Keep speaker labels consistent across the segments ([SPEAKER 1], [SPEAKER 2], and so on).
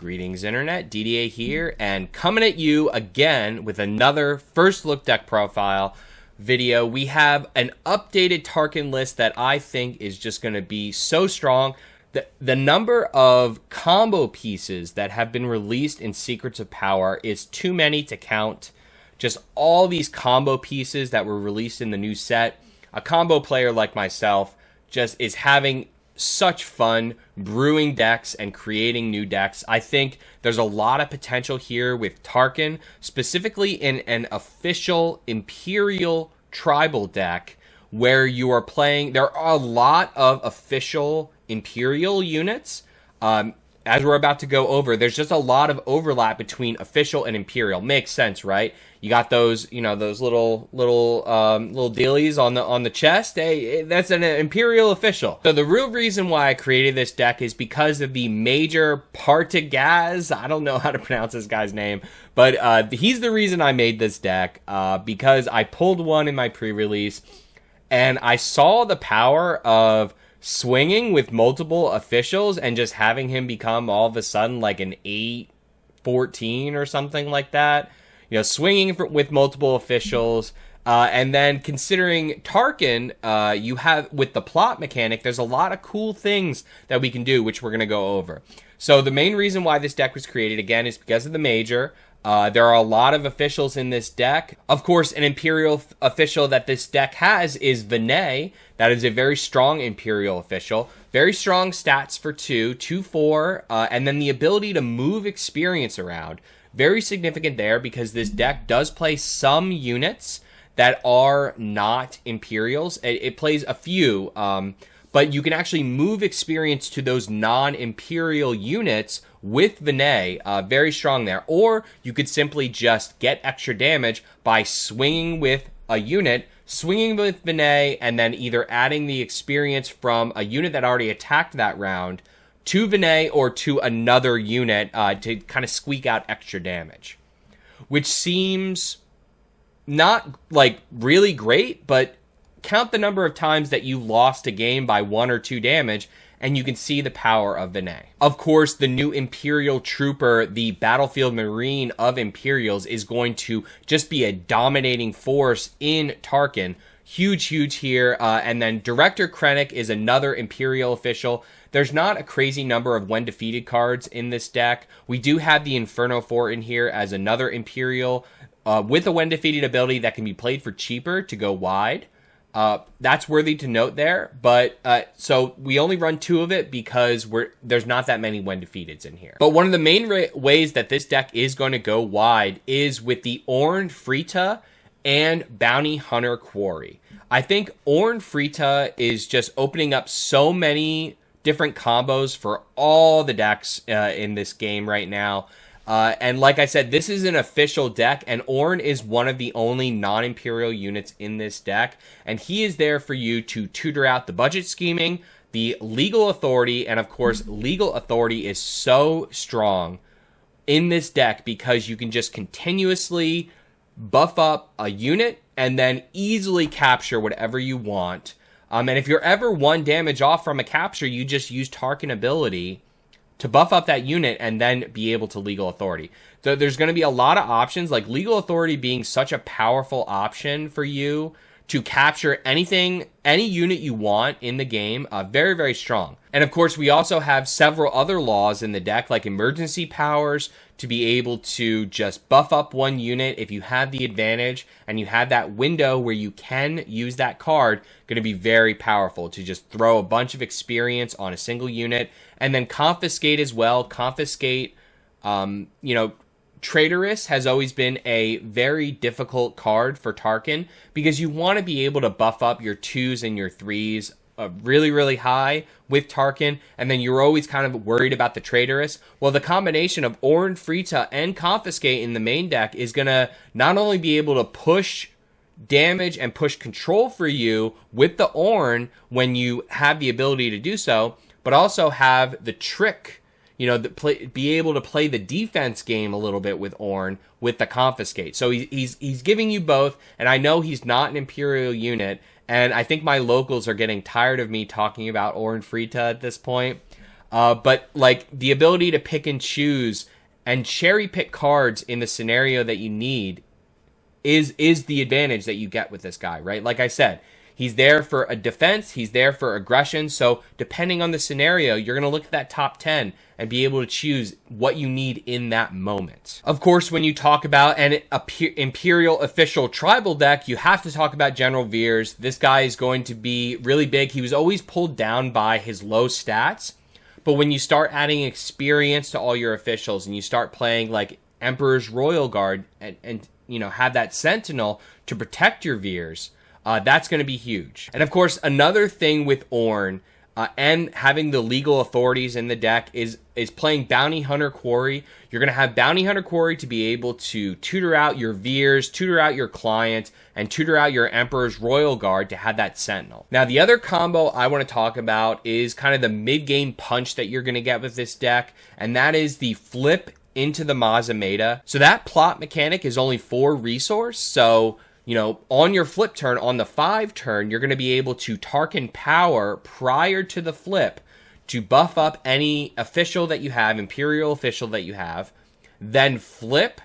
[SPEAKER 1] Greetings Internet, DDA here, and coming at you again with another first look deck profile video. We have an updated Tarkin list that I think is just going to be so strong. The number of combo pieces that have been released in Secrets of Power is too many to count. Just all these combo pieces that were released in the new set. A combo player like myself just is having such fun brewing decks and creating new decks. I think there's a lot of potential here with Tarkin, specifically in an official Imperial tribal deck where you are playing. There are a lot of official Imperial units. As we're about to go over, there's just a lot of overlap between official and Imperial. Makes sense, right? You got those, you know, those little dealies on the chest. Hey, that's an Imperial official. So the real reason why I created this deck is because of the Major Partagaz. I don't know how to pronounce this guy's name, but he's the reason I made this deck, because I pulled one in my pre-release, and I saw the power of swinging with multiple officials and just having him become all of a sudden like an 8-14 or something like that. You know, swinging with multiple officials. And then considering Tarkin, you have with the plot mechanic, there's a lot of cool things that we can do, which we're going to go over. So the main reason why this deck was created, again, is because of the Major. There are a lot of officials in this deck. Of course, an Imperial official that this deck has is Vinay. That is a very strong Imperial official. Very strong stats for 2-4, and then the ability to move experience around. Very significant there because this deck does play some units that are not Imperials. It plays a few, but you can actually move experience to those non-Imperial units with Vinay. Very strong there. Or you could simply just get extra damage by swinging with a unit, swinging with Vinay, and then either adding the experience from a unit that already attacked that round to Vinay or to another unit to kind of squeak out extra damage. Which seems not like really great, but count the number of times that you lost a game by 1 or 2 damage, and you can see the power of Vinay. Of course, the new Imperial Trooper, the Battlefield Marine of Imperials, is going to just be a dominating force in Tarkin. Huge here. And then Director Krennic is another Imperial official. There's not a crazy number of when defeated cards in this deck. We do have the Inferno 4 in here as another Imperial with a when defeated ability that can be played for cheaper to go wide. That's worthy to note there, but so we only run 2 of it because there's not that many when defeateds in here. But one of the main ways that this deck is going to go wide is with the Orn Frita and Bounty Hunter Quarry. I think Orn Frita is just opening up so many different combos for all the decks in this game right now. And like I said, this is an official deck, and Orn is one of the only non-Imperial units in this deck, and he is there for you to tutor out the budget scheming, the legal authority, and of course, legal authority is so strong in this deck because you can just continuously buff up a unit and then easily capture whatever you want. And if you're ever 1 damage off from a capture, you just use Tarkin ability to buff up that unit and then be able to legal authority. So there's going to be a lot of options, like legal authority being such a powerful option for you to capture anything, any unit you want in the game. Very, very strong. And of course, we also have several other laws in the deck, like emergency powers, to be able to just buff up 1 unit if you have the advantage and you have that window where you can use that card. Going to be very powerful to just throw a bunch of experience on a single unit. And then confiscate as well. Confiscate, Traitorous has always been a very difficult card for Tarkin because you want to be able to buff up your 2s and your 3s really, really high with Tarkin, and then you're always kind of worried about the Traitorous. Well, the combination of Orn Frita and Confiscate in the main deck is going to not only be able to push damage and push control for you with the Orn when you have the ability to do so, but also have the trick, be able to play the defense game a little bit with Orn with the Confiscate. So he's giving you both, and I know he's not an Imperial unit, and I think my locals are getting tired of me talking about Orn Frita at this point. But like the ability to pick and choose and cherry pick cards in the scenario that you need is the advantage that you get with this guy, right? Like I said, he's there for a defense, he's there for aggression, so depending on the scenario, you're going to look at that top 10 and be able to choose what you need in that moment. Of course, when you talk about an Imperial official tribal deck, you have to talk about General Veers. This guy is going to be really big. He was always pulled down by his low stats, but when you start adding experience to all your officials and you start playing like Emperor's Royal Guard and you know, have that Sentinel to protect your Veers, that's going to be huge. And of course, another thing with Ornn and having the legal authorities in the deck is playing Bounty Hunter Quarry. You're going to have Bounty Hunter Quarry to be able to tutor out your Veers, tutor out your client, and tutor out your Emperor's Royal Guard to have that Sentinel. Now, the other combo I want to talk about is kind of the mid-game punch that you're going to get with this deck, and that is the flip into the Mas Amedda. So that plot mechanic is only 4 resource, so you know, on your flip turn, on the 5 turn, you're going to be able to Tarkin power prior to the flip to buff up any official that you have, Imperial official that you have, then flip,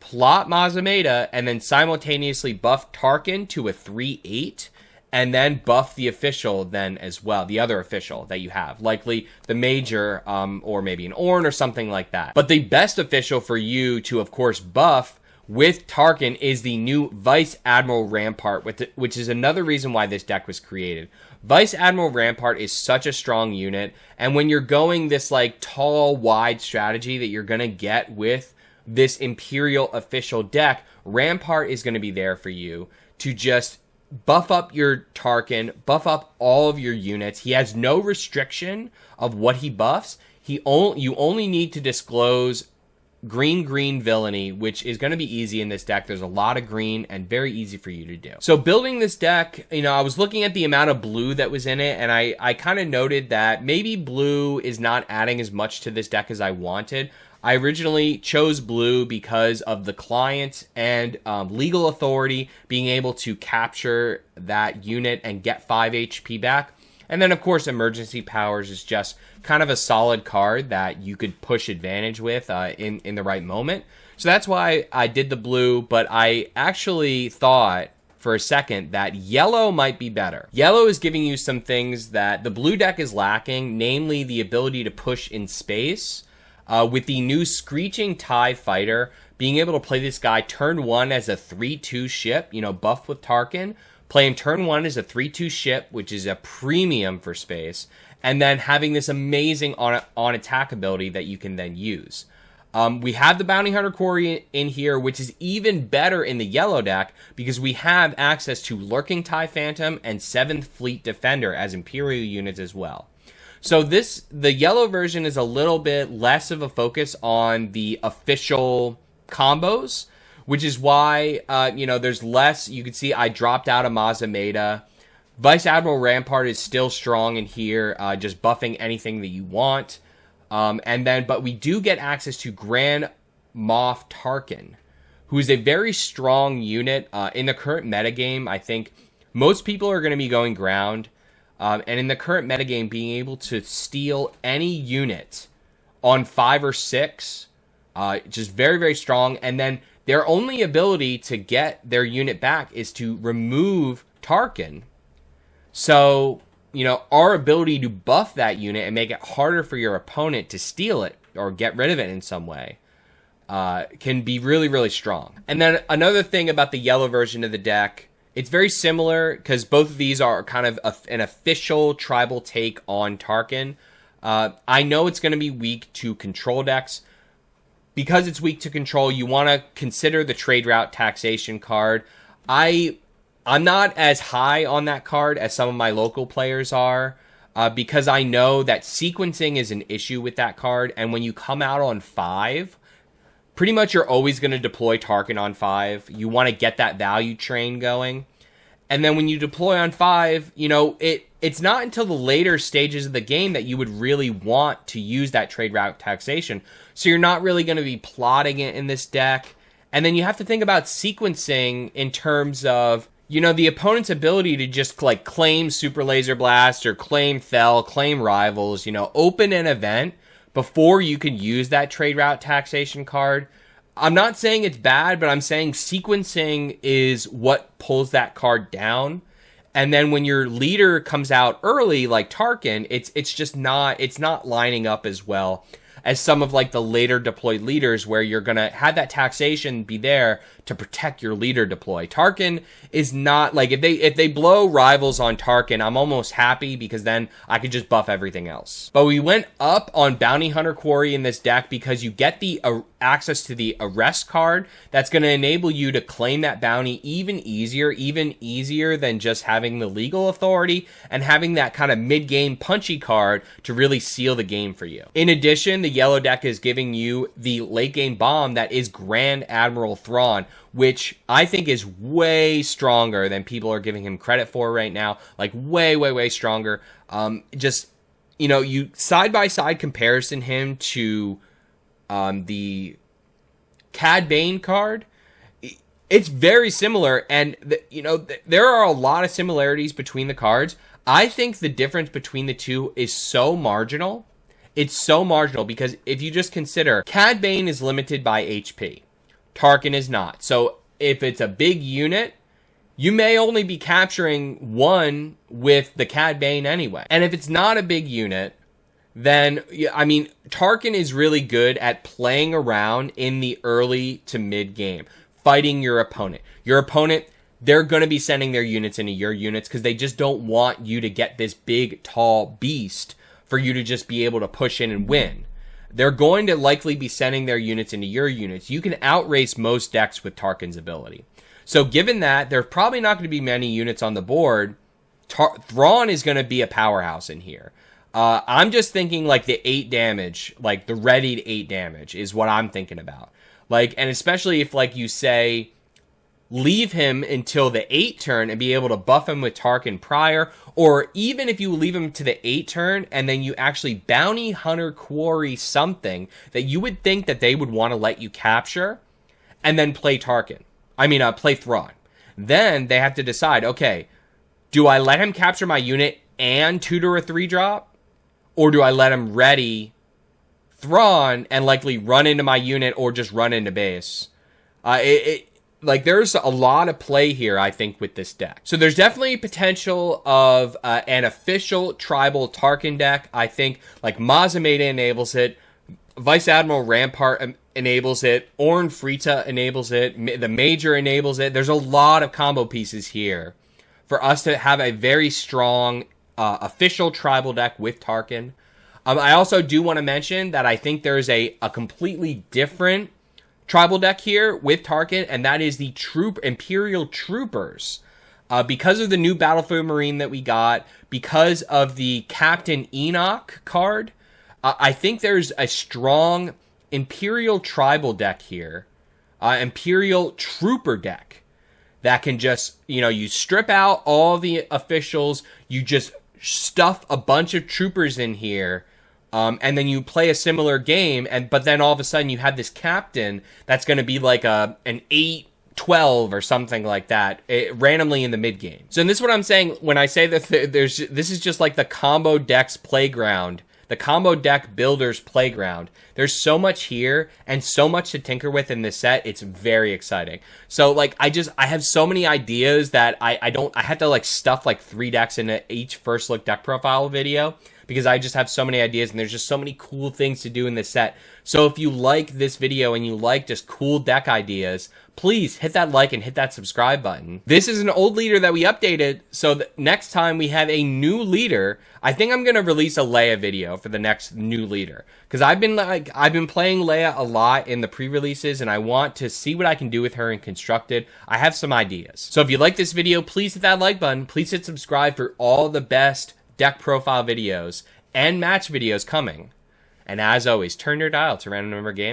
[SPEAKER 1] plot Mas Amedda, and then simultaneously buff Tarkin to a 3/8, and then buff the official then as well, the other official that you have, likely the Major, or maybe an Ornn or something like that. But the best official for you to, of course, buff with Tarkin is the new Vice Admiral Rampart, which is another reason why this deck was created. Vice Admiral Rampart is such a strong unit, and when you're going this like tall, wide strategy that you're going to get with this Imperial official deck, Rampart is going to be there for you to just buff up your Tarkin, buff up all of your units. He has no restriction of what he buffs. You only need to disclose green villainy, which is going to be easy in this deck. There's a lot of green and very easy for you to do. So building this deck, you know, I was looking at the amount of blue that was in it, and I kind of noted that maybe blue is not adding as much to this deck as I wanted. I originally chose blue because of the client and legal authority being able to capture that unit and get 5 HP back. And then, of course, emergency powers is just kind of a solid card that you could push advantage with in the right moment. So that's why I did the blue, but I actually thought for a second that yellow might be better. Yellow is giving you some things that the blue deck is lacking, namely the ability to push in space. With the new Screeching TIE Fighter, being able to play this guy turn 1 as a 3/2 ship, you know, buffed with Tarkin, play him turn 1 as a 3/2 ship, which is a premium for space, and then having this amazing on-attack ability that you can then use. We have the Bounty Hunter Quarry in here, which is even better in the yellow deck because we have access to Lurking TIE Phantom and 7th Fleet Defender as Imperial units as well. So the yellow version is a little bit less of a focus on the official combos, which is why, you know, there's less. You can see I dropped out of Mas Amedda. Vice Admiral Rampart is still strong in here, just buffing anything that you want. But we do get access to Grand Moff Tarkin, who is a very strong unit in the current metagame. I think most people are going to be going ground. And in the current metagame, being able to steal any unit on 5 or 6, just very, very strong. And then their only ability to get their unit back is to remove Tarkin. So, you know, our ability to buff that unit and make it harder for your opponent to steal it or get rid of it in some way can be really, really strong. And then another thing about the yellow version of the deck, it's very similar because both of these are kind of an official tribal take on Tarkin. I know it's going to be weak to control decks. Because it's weak to control, you want to consider the Trade Route Taxation card. I'm not as high on that card as some of my local players are because I know that sequencing is an issue with that card. And when you come out on 5, pretty much you're always going to deploy Tarkin on 5. You want to get that value train going. And then when you deploy on 5, you know, it's not until the later stages of the game that you would really want to use that Trade Route Taxation. So you're not really going to be plotting it in this deck. And then you have to think about sequencing in terms of you know, the opponent's ability to just, like, claim Super Laser Blast or claim Thel, claim Rivals, you know, open an event before you can use that trade route taxation card. I'm not saying it's bad, but I'm saying sequencing is what pulls that card down. And then when your leader comes out early, like Tarkin, it's not lining up as well as some of like the later deployed leaders where you're going to have that taxation be there to protect your leader deploy. Tarkin is not like, if they blow Rivals on Tarkin, I'm almost happy because then I could just buff everything else. But we went up on Bounty Hunter Quarry in this deck because you get the access to the arrest card that's going to enable you to claim that bounty even easier than just having the legal authority and having that kind of mid-game punchy card to really seal the game for you. In addition, the yellow deck is giving you the late game bomb that is Grand Admiral Thrawn, which I think is way stronger than people are giving him credit for right now. Like way stronger. Just, you know, you side-by-side comparison him to the Cad Bane card, it's very similar, and you know, there are a lot of similarities between the cards. I think the difference between the two is so marginal. It's so marginal because if you just consider, Cad Bane is limited by HP. Tarkin is not. So if it's a big unit, you may only be capturing one with the Cad Bane anyway. And if it's not a big unit, then, I mean, Tarkin is really good at playing around in the early to mid game, fighting your opponent. Your opponent, they're going to be sending their units into your units because they just don't want you to get this big, tall beast for you to just be able to push in and win. They're going to likely be sending their units into your units. You can outrace most decks with Tarkin's ability. So given that, there's probably not going to be many units on the board. Thrawn is going to be a powerhouse in here. I'm just thinking like the 8 damage, like the readied 8 damage is what I'm thinking about. Like, and especially if like you say, leave him until the 8 turn and be able to buff him with Tarkin prior, or even if you leave him to the 8 turn and then you actually Bounty Hunter Quarry something that you would think that they would want to let you capture and then play Tarkin. Play Thrawn. Then they have to decide, okay, do I let him capture my unit and tutor a 3-drop? Or do I let him ready Thrawn and likely run into my unit or just run into base? Like, there's a lot of play here, I think, with this deck. So there's definitely potential of an official tribal Tarkin deck. I think, like, Mas Amedda enables it. Vice Admiral Rampart enables it. Orn Frita enables it. The Major enables it. There's a lot of combo pieces here for us to have a very strong official tribal deck with Tarkin. I also do want to mention that I think there's a completely different tribal deck here with Tarkin, and that is the Imperial Troopers. Because of the new Battlefield Marine that we got, because of the Captain Enoch card, I think there's a strong Imperial tribal deck here, Imperial Trooper deck, that can just, you know, you strip out all the officials, you just stuff a bunch of troopers in here, and then you play a similar game, but then all of a sudden you have this captain that's going to be like an 8-12 or something like that, randomly in the mid game. So this is what I'm saying when I say that this is just like the combo decks playground, the combo deck builders playground. There's so much here and so much to tinker with in this set. It's very exciting. So like I have so many ideas that I have to like stuff like 3 decks into each first look deck profile video, because I just have so many ideas and there's just so many cool things to do in this set. So if you like this video and you like just cool deck ideas, please hit that like and hit that subscribe button. This is an old leader that we updated, so next time we have a new leader, I think I'm going to release a Leia video for the next new leader. Because I've been playing Leia a lot in the pre-releases, and I want to see what I can do with her in Constructed. I have some ideas. So if you like this video, please hit that like button. Please hit subscribe for all the best deck profile videos and match videos coming. And as always, turn your dial to Random Number Gaming.